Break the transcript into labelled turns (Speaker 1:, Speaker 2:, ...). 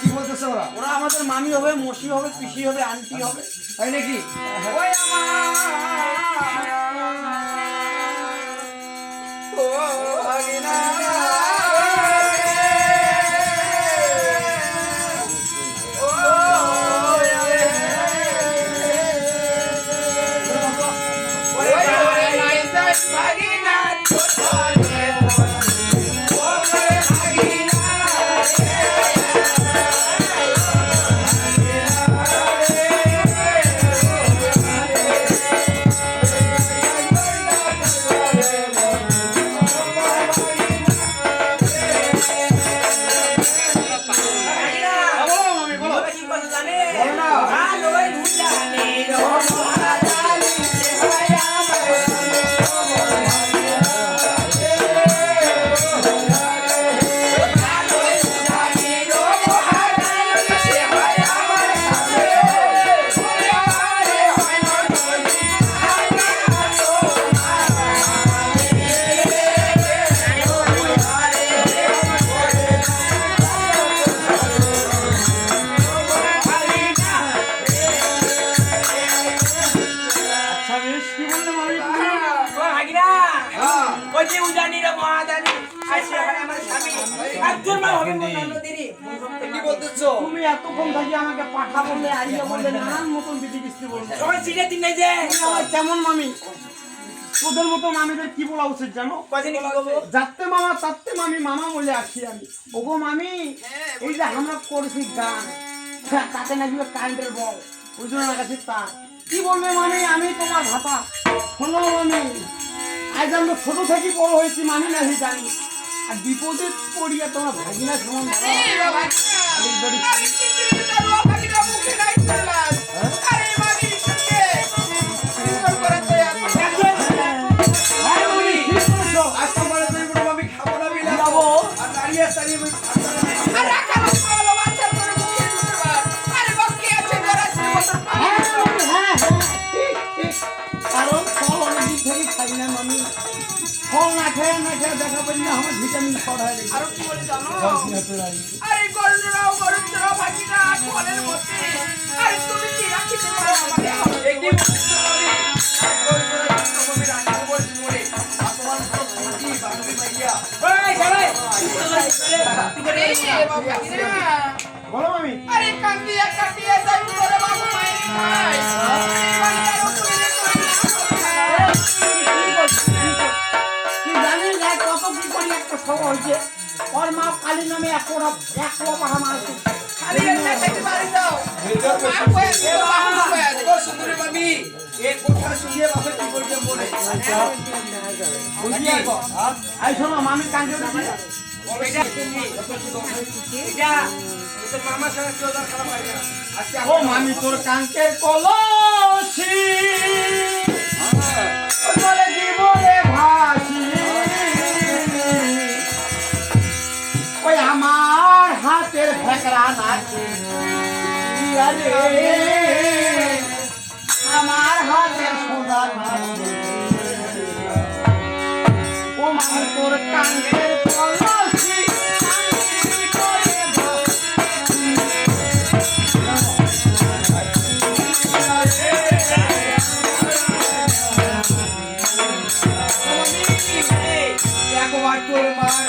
Speaker 1: কি বলতেছে ওরা?
Speaker 2: ওরা আমাদের মামি হবে, মসি হবে, পিসি হবে, আন্টি হবে,
Speaker 1: তাই নাকি?
Speaker 2: ওই আমার ও ভাগিনা তুমি এতক্ষণ থাকি আমাকে পাঠা বললে, আইয়া বললে, নানান মতন বিধি কিস্তি বললে। সবাই চিনে তিন নাই যে আমার কেমন মামি? তোদের মতো মামিদের কি বলা উচিত জানো? যাতে মামা তাতে মামি, মামা বলে আসি আমি। ওগো মামি, এই যে আমরা করেছি গান, তাতে নাকি কারেন্টের বল, ওই জন্য কাছে তার কি বলবে মামি? আমি তোমার ভাতা। শোনো মামি, আজ আমরা ছোট থেকে বড় হয়েছি, মামি নাকি জানি। আর বিপদে পড়িয়া তোমার ভাগিনা সমান কারণ ফল অনেকদিন থেকে খাই না মামি। ফল না খেয়ে না খেয়ে দেখা পাই না আমার ভিটামিন শর্ট হয়ে গেছে। আর কি বলে জানো? আরে গরুরাও ভাগিনা ফলের মধ্যে। আরে তুমি কি রাখিতে পারো আমাকে? একটি বলো মামি। আরে কান্দিয়া কান্দিয়া যাই করে বাবু মায়ের খাই। কি জানি না কত কি করি একটা খবর হয়েছে। ওর মা কালী নামে এক পাহা মারছে। কালী নামে খেতে পারি দাও। সুন্দরী মামি এই কথা শুনিয়ে বাপে কি করবে মনে। বুঝিয়ে গো। আই শোনো মামি কাঁদে উঠে। ও মামি তোর কাঙ্কের কলসি বলে জীবনে ভাসি, ওই আমার হাতের ভেকরা নাকি আমার হাতের সোনা নাকি। ও মামি তোর কাঙ্কের কলসি তোর মার